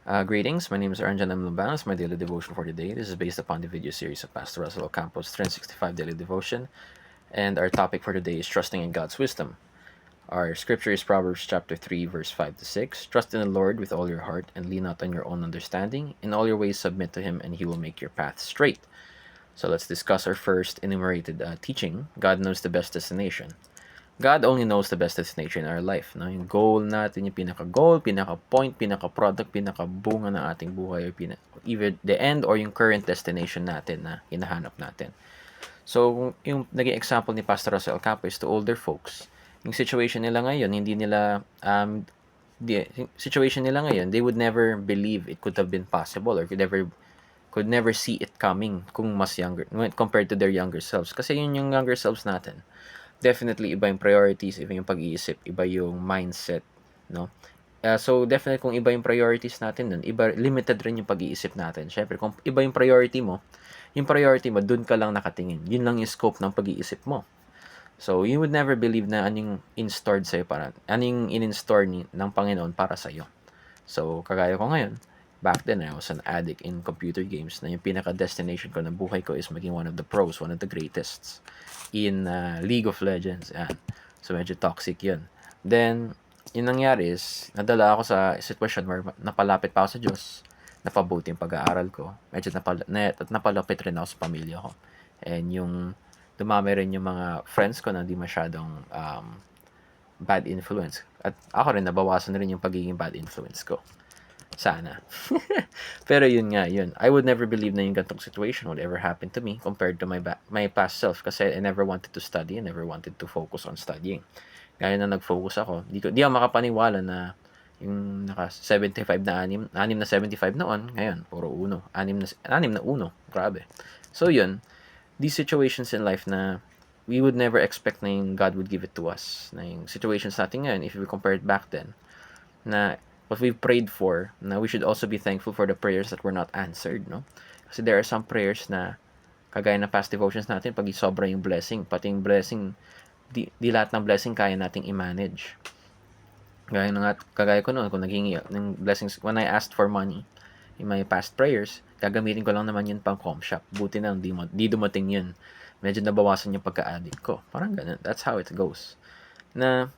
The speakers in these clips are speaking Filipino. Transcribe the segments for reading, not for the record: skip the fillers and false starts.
Greetings, my name is Arjan M. Lumbanos. My daily devotion for today. This is based upon the video series of Pastor Russell Ocampo's 365 Daily Devotion, and our topic for today is trusting in God's wisdom. Our scripture is Proverbs chapter 3, verse 5 to 6. Trust in the Lord with all your heart and lean not on your own understanding. In all your ways submit to Him, and He will make your path straight. So let's discuss our first enumerated teaching. God knows the best destination. God only knows the best destination in our life. No? Yung goal natin, yung pinaka-goal, pinaka-point, pinaka-product, pinaka-bunga ng ating buhay, or either the end or yung current destination natin na hinahanap natin. So, yung naging example ni Pastor Russell Ocampo is to older folks. Yung situation nila ngayon, hindi nila, situation nila ngayon, they would never believe it could have been possible or could never see it coming kung mas younger, compared to their younger selves. Kasi yun yung younger selves natin, definitely iba yung priorities, iba yung pag-iisip, iba yung mindset, no? So definitely kung iba yung priorities natin dun, iba, limited rin yung pag-iisip natin. Syempre kung iba yung priority mo, dun ka lang nakatingin. Yun lang yung scope ng pag-iisip mo. So you would never believe na anong in-stored sa'yo, anong in-store ng Panginoon para sa'yo. So kagaya ko ngayon, back then I was an addict in computer games na yung pinaka-destination ko ng buhay ko is maging one of the pros, one of the greatest in League of Legends. Yan. So medyo toxic yun. Then, yung nangyari is, nadala ako sa sitwasyon where napalapit pa ako sa Diyos, napabuti yung pag-aaral ko, medyo napalapit rin ako sa pamilya ko. And yung dumami rin yung mga friends ko na di masyadong bad influence. At ako rin, nabawasan na rin yung pagiging bad influence ko. Sana. Pero yun nga, yun. I would never believe na yung gantong situation would ever happen to me compared to my past self kasi I never wanted to study, I never wanted to focus on studying. Kaya na nag-focus ako, di ako makapaniwala na yung naka 75 na 6 na 75 noon, ngayon, puro uno. 6 na uno. Grabe. So yun, these situations in life na we would never expect na yung God would give it to us. Na yung situations natin ngayon, if we compare it back then, na what we've prayed for, na we should also be thankful for the prayers that were not answered, no? Kasi there are some prayers na, kagaya na past devotions natin, pag sobra yung blessing, pati yung blessing, di lahat ng blessing kaya nating i-manage. Kagaya ko noon, kung naging ng blessings, when I asked for money, in my past prayers, gagamitin ko lang naman yun pang com shop. Buti na, di dumating yun. Medyo nabawasan yung pagka-addict ko. Parang ganun. That's how it goes. Na,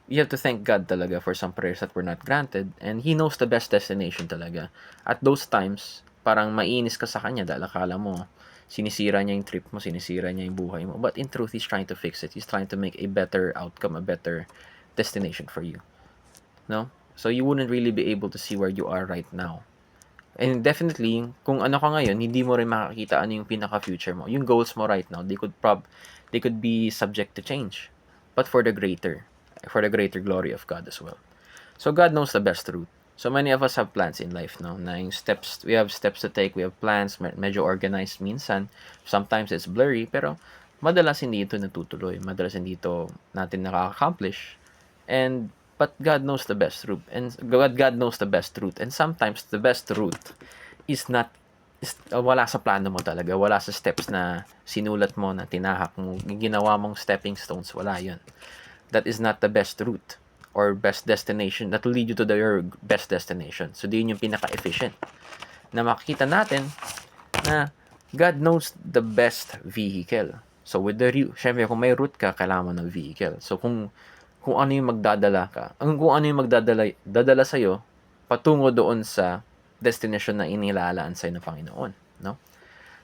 you have to thank God talaga for some prayers that were not granted, and He knows the best destination talaga. At those times, parang mainis ka sa Kanya dahil akala mo, sinisira niya yung trip mo, sinisira niya yung buhay mo. But in truth, He's trying to fix it. He's trying to make a better outcome, a better destination for you. No? So you wouldn't really be able to see where you are right now. And definitely, kung ano ka ngayon, hindi mo rin makakita ano yung pinaka-future mo. Yung goals mo right now, they could be subject to change. But for the greater glory of God as well. So God knows the best route. So many of us have plans in life, no? Na yung steps, we have steps to take, we have plans, medyo organized minsan. Sometimes it's blurry, pero madalas hindi ito natutuloy. Madalas hindi ito natin nakaka-accomplish. But God knows the best route. And God knows the best route. And sometimes the best route is not wala sa plano mo talaga. Wala sa steps na sinulat mo, na tinahak mo, ginawa mong stepping stones. Wala yun. That is not the best route or best destination that will lead you to your best destination. So, di yun yung pinaka-efficient. Na makikita natin na God knows the best vehicle. So, with the route, syempre, kung may route ka, kailangan mo ng vehicle. So, kung ano yung magdadala ka, kung ano yung dadala sa'yo, patungo doon sa destination na inilalaan sa'yo ng Panginoon, no?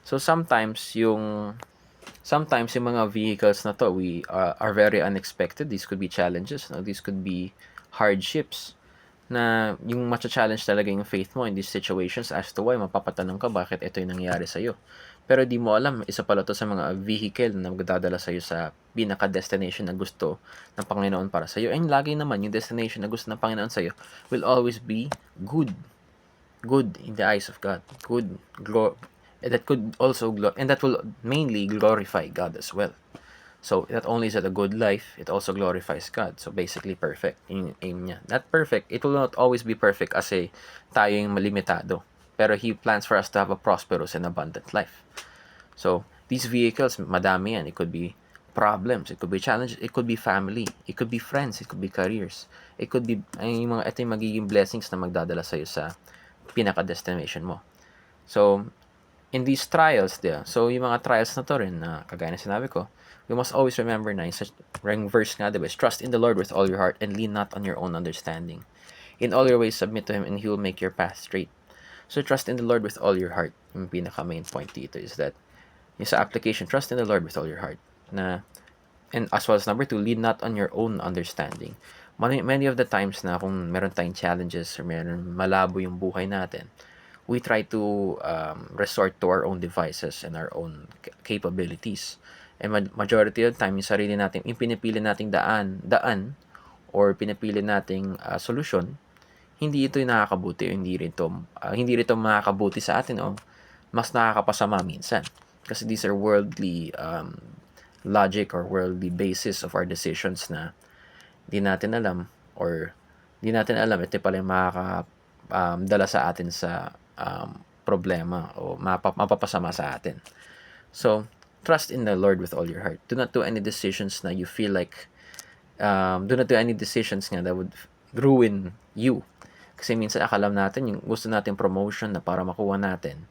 So, sometimes yung mga vehicles na to are very unexpected. These could be challenges, no? These could be hardships na yung matcha-challenge talaga yung faith mo in these situations as to why mapapatanong ka bakit ito yung nangyari sa'yo. Pero di mo alam, isa pala to sa mga vehicle na magdadala sa'yo sa pinaka-destination na gusto ng Panginoon para sa'yo. And lagi naman, yung destination na gusto ng Panginoon sa'yo will always be good. Good in the eyes of God. Good, that could also, and that will mainly glorify God as well. So, not only is it a good life, it also glorifies God. So, basically, perfect. Yung aim niya. Not perfect. It will not always be perfect kasi tayo yung malimitado. Pero He plans for us to have a prosperous and abundant life. So, these vehicles, madami yan. It could be problems. It could be challenges. It could be family. It could be friends. It could be careers. It could be, ito yung magiging blessings na magdadala sa'yo sa pinaka-destination mo. So, in these trials, so yung mga trials na to rin, na kagaya na sinabi ko, we must always remember na yung verse nga, diba, is trust in the Lord with all your heart and lean not on your own understanding. In all your ways, submit to Him and He will make your path straight. So, trust in the Lord with all your heart. Yung pinaka-main point dito is that, yung sa application, trust in the Lord with all your heart. And as well as number 2, lean not on your own understanding. Many of the times na kung meron tayong challenges or meron malabo yung buhay natin, we try to resort to our own devices and our own capabilities. And majority of the time, yung sarili natin, yung pinipili nating daan or pinipili nating solusyon, hindi ito yung nakakabuti, hindi rin makakabuti sa atin, o mas nakakapasama minsan. Kasi these are worldly logic or worldly basis of our decisions na di natin alam, ito pala yung makakadala sa atin sa problema o mapapasama sa atin. So, trust in the Lord with all your heart. Do not do any decisions na you feel like do not do any decisions nga that would ruin you. Kasi minsan akala natin yung gusto natin promotion na para makuha natin,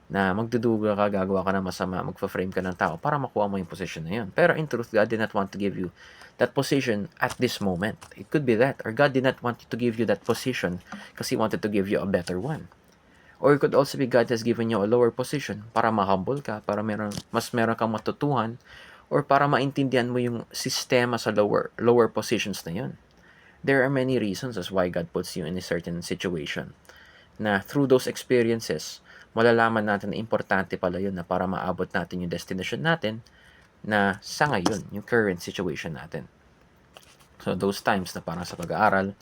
na magduduga ka, gagawa ka ng masama, magfa-frame ka ng tao para makuha mo yung position na yun. Pero in truth, God did not want to give you that position at this moment. It could be that. Or God did not want to give you that position kasi He wanted to give you a better one. Or it could also be God has given you a lower position para ma-humble ka, para mas meron kang matutuhan, or para maintindihan mo yung sistema sa lower positions na yun. There are many reasons as why God puts you in a certain situation, na through those experiences, malalaman natin na importante pala yun, na para maabot natin yung destination natin na sa ngayon, yung current situation natin. So, those times na parang sa pag-aaral,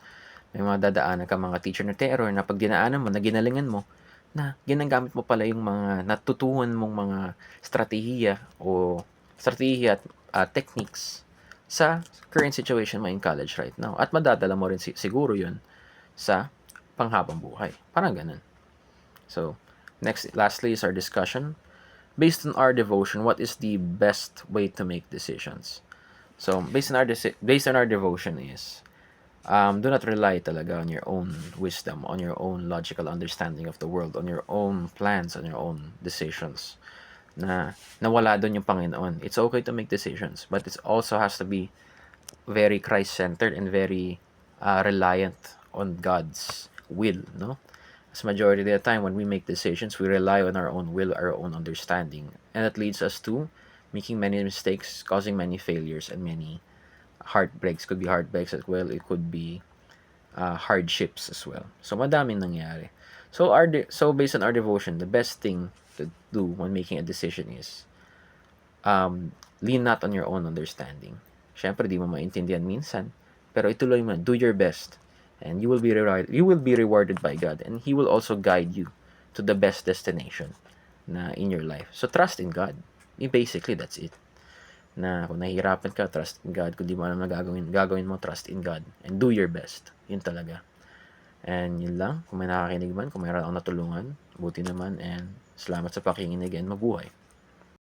may mga dadaanan ka mga teacher na terror na pag dinaanan mo, na ginalingan mo, na ginagamit mo pala yung mga natutuhan mong mga strategiya at techniques sa current situation mo in college right now. At madadala mo rin siguro yun sa panghabang buhay. Parang ganun. So, lastly is our discussion. Based on our devotion, what is the best way to make decisions? So, based on our devotion is, do not rely talaga on your own wisdom, on your own logical understanding of the world, on your own plans, on your own decisions. Na nawala doon yung Panginoon. It's okay to make decisions, but it also has to be very Christ-centered and very reliant on God's will, no? As majority of the time when we make decisions, we rely on our own will, our own understanding, and that leads us to making many mistakes, causing many failures and many heartbreaks. Could be heartbreaks as well, it could be hardships as well. So madaming nangyari. So based on our devotion, the best thing to do when making a decision is lean not on your own understanding. Syempre di mo maintindihan minsan, pero ituloy mo, do your best, and you will be rewarded by God, and He will also guide you to the best destination na in your life. So trust in God. Basically, that's it. Na kung nahihirapan ka, trust in God. Kung di mo alam na gagawin mo, trust in God. And do your best. Yun talaga. And yun lang. Kung may nakakinig man, kung mayroon akong natulungan, buti naman. And salamat sa pakikinig and mabuhay.